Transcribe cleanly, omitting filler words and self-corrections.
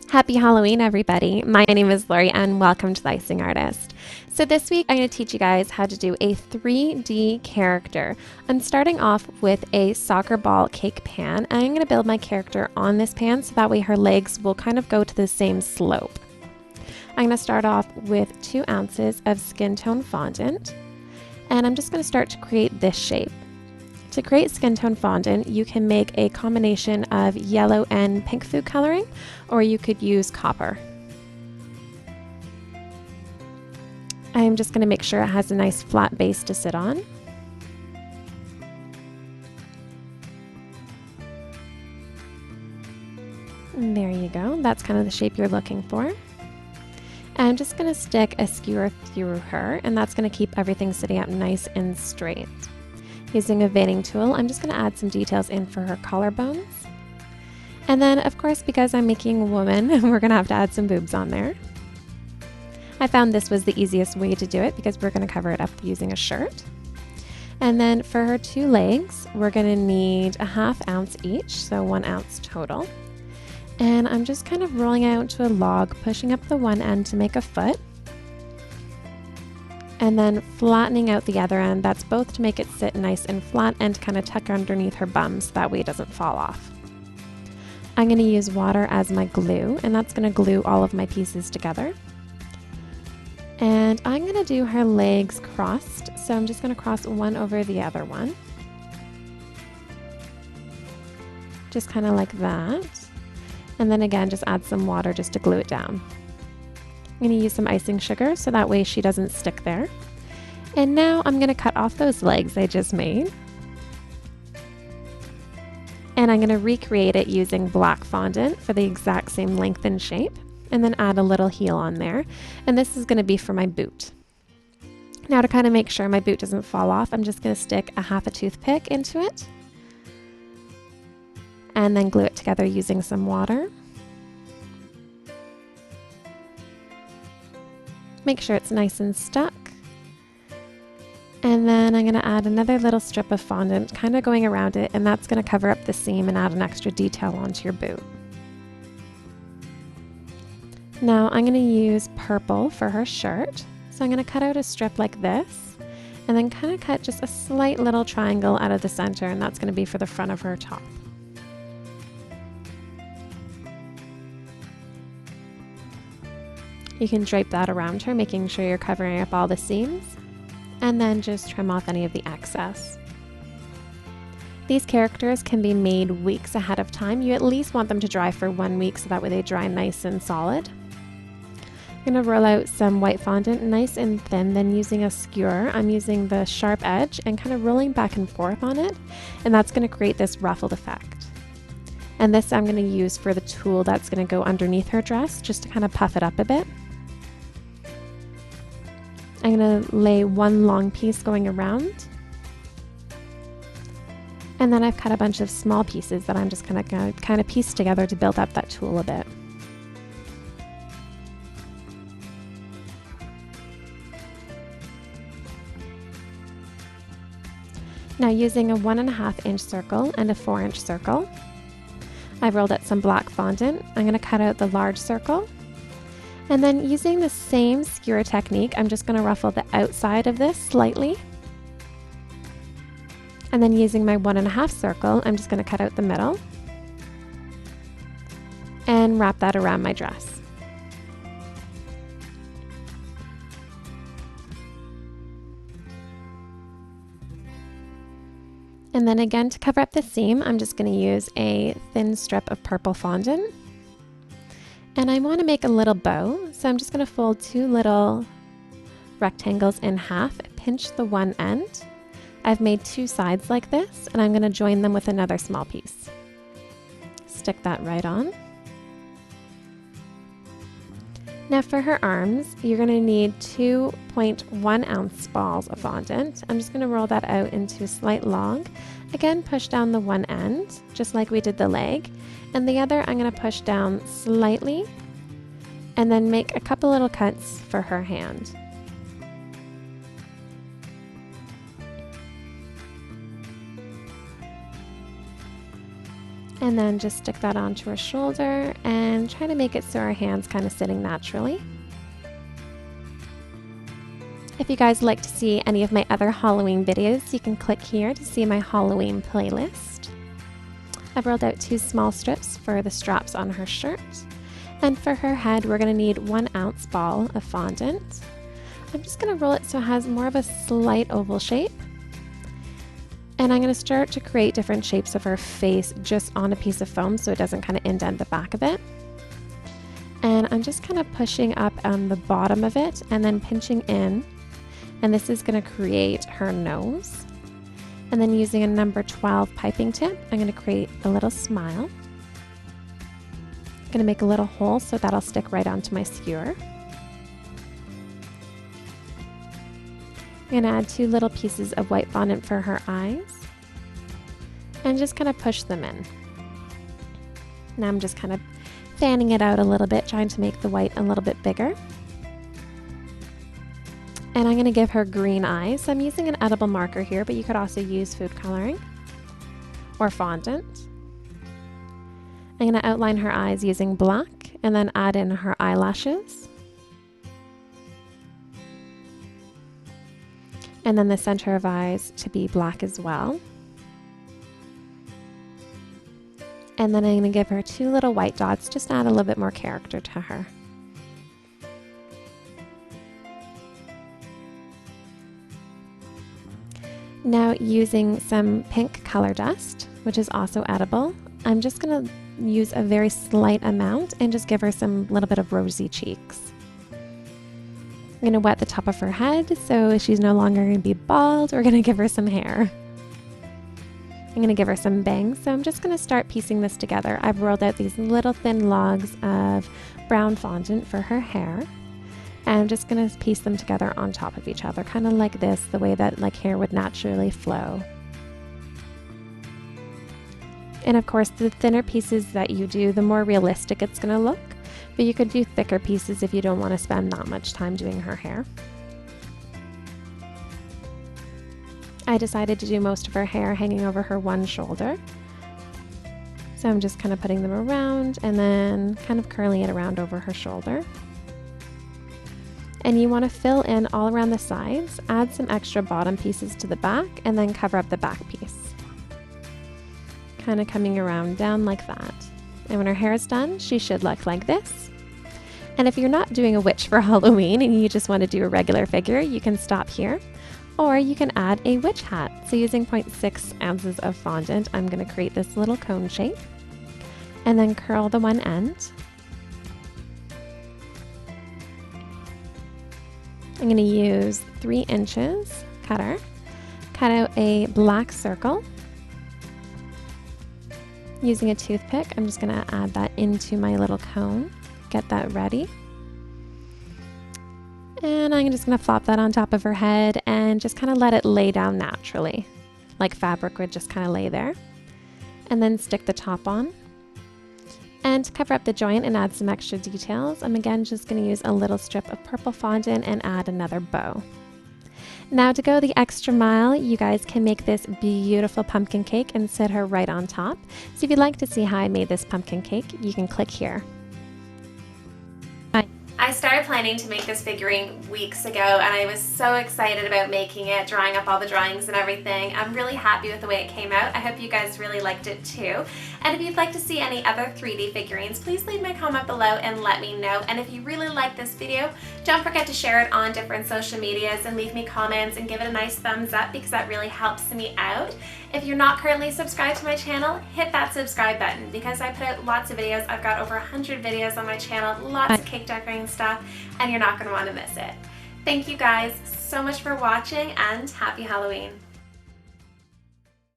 Happy Halloween, everybody. My name is Lori and welcome to the Icing Artist. So this week I'm going to teach you guys how to do a 3D character. I'm starting off with a soccer ball cake pan. I'm going to build my character on this pan so that way her legs will kind of go to the same slope. I'm going to start off with 2 ounces of skin tone fondant, and I'm just going to start to create this shape. To create skin tone fondant, you can make a combination of yellow and pink food coloring, or you could use copper. I'm just going to make sure it has a nice flat base to sit on. And there you go. That's kind of the shape you're looking for. I'm just going to stick a skewer through her, and that's going to keep everything sitting up nice and straight. Using a veining tool, I'm just going to add some details in for her collarbones. And then, of course, because I'm making a woman, we're going to have to add some boobs on there. I found this was the easiest way to do it because we're going to cover it up using a shirt. And then for her 2 legs, we're going to need a 1/2 ounce each, so 1 ounce total. And I'm just kind of rolling out to a log, pushing up the one end to make a foot. And then flattening out the other end. That's both to make it sit nice and flat and to kind of tuck underneath her bum so that way it doesn't fall off. I'm going to use water as my glue, and that's going to glue all of my pieces together. And I'm going to do her legs crossed, so I'm just going to cross one over the other one. Just kind of like that. And then again, just add some water just to glue it down. I'm going to use some icing sugar so that way she doesn't stick there. And now I'm going to cut off those legs I just made. And I'm going to recreate it using black fondant for the exact same length and shape. And then add a little heel on there. And this is going to be for my boot. Now to kind of make sure my boot doesn't fall off, I'm just going to stick a 1/2 toothpick into it. And then glue it together using some water. Make sure it's nice and stuck. And then I'm going to add another little strip of fondant kind of going around it, and that's going to cover up the seam and add an extra detail onto your boot. Now I'm going to use purple for her shirt. So I'm going to cut out a strip like this and then kind of cut just a slight little triangle out of the center, and that's going to be for the front of her top. You can drape that around her, making sure you're covering up all the seams, and then just trim off any of the excess. These characters can be made weeks ahead of time. You at least want them to dry for 1 week so that way they dry nice and solid. I'm going to roll out some white fondant nice and thin, then using a skewer, I'm using the sharp edge and kind of rolling back and forth on it, and that's going to create this ruffled effect. And this I'm going to use for the tool that's going to go underneath her dress just to kind of puff it up a bit. I'm going to lay one long piece going around. And then I've cut a bunch of small pieces that I'm just going to kind of piece together to build up that tool a bit. Now using a 1.5 inch circle and a 4 inch circle, I've rolled out some black fondant. I'm going to cut out the large circle. And then using the same skewer technique, I'm just going to ruffle the outside of this slightly. And then using my 1.5 circle, I'm just going to cut out the middle and wrap that around my dress. And then again, to cover up the seam, I'm just going to use a thin strip of purple fondant. And I want to make a little bow, so I'm just going to fold 2 little rectangles in half, pinch the one end. I've made 2 sides like this, and I'm going to join them with another small piece. Stick that right on. Now for her arms, you're going to need 2.1 ounce balls of fondant. I'm just going to roll that out into a slight log. Again, push down the one end, just like we did the leg. And the other I'm going to push down slightly and then make a couple little cuts for her hand. And then just stick that onto her shoulder and try to make it so her hand's kind of sitting naturally. If you guys like to see any of my other Halloween videos, you can click here to see my Halloween playlist. I've rolled out 2 small strips for the straps on her shirt. And for her head, we're going to need 1 ounce ball of fondant. I'm just going to roll it so it has more of a slight oval shape. And I'm going to start to create different shapes of her face just on a piece of foam so it doesn't kind of indent the back of it. And I'm just kind of pushing up on the bottom of it and then pinching in. And this is going to create her nose. And then using a number 12 piping tip, I'm going to create a little smile. I'm going to make a little hole so that'll stick right onto my skewer. I'm going to add 2 little pieces of white fondant for her eyes and just kind of push them in. Now I'm just kind of fanning it out a little bit, trying to make the white a little bit bigger. And I'm going to give her green eyes. I'm using an edible marker here, but you could also use food coloring or fondant. I'm going to outline her eyes using black and then add in her eyelashes. And then the center of eyes to be black as well. And then I'm going to give her 2 little white dots, just to add a little bit more character to her. Now using some pink color dust, which is also edible, I'm just going to use a very slight amount and just give her some little bit of rosy cheeks. I'm going to wet the top of her head, so she's no longer going to be bald. We're going to give her some hair. I'm going to give her some bangs, so I'm just going to start piecing this together. I've rolled out these little thin logs of brown fondant for her hair. And I'm just going to piece them together on top of each other, kind of like this, the way that like hair would naturally flow. And of course, the thinner pieces that you do, the more realistic it's going to look. But you could do thicker pieces if you don't want to spend that much time doing her hair. I decided to do most of her hair hanging over her one shoulder. So I'm just kind of putting them around and then kind of curling it around over her shoulder. And you want to fill in all around the sides, add some extra bottom pieces to the back, and then cover up the back piece. Kind of coming around down like that. And when her hair is done, she should look like this. And if you're not doing a witch for Halloween and you just want to do a regular figure, you can stop here. Or you can add a witch hat. So using 0.6 ounces of fondant, I'm going to create this little cone shape. And then curl the one end. I'm going to use 3 inches cutter, cut out a black circle. Using a toothpick, I'm just going to add that into my little cone, get that ready. And I'm just going to flop that on top of her head and just kind of let it lay down naturally, like fabric would just kind of lay there. And then stick the top on. And to cover up the joint and add some extra details, I'm again just going to use a little strip of purple fondant and add another bow. Now to go the extra mile, you guys can make this beautiful pumpkin cake and sit her right on top. So if you'd like to see how I made this pumpkin cake, you can click here. I started planning to make this figurine weeks ago and I was so excited about making it, drawing up all the drawings and everything. I'm really happy with the way it came out. I hope you guys really liked it too. And if you'd like to see any other 3D figurines, please leave me a comment below and let me know. And if you really like this video, don't forget to share it on different social medias and leave me comments and give it a nice thumbs up because that really helps me out. If you're not currently subscribed to my channel, hit that subscribe button because I put out lots of videos. I've got over 100 videos on my channel, lots of cake decorating stuff, and you're not going to want to miss it. Thank you guys so much for watching and happy Halloween.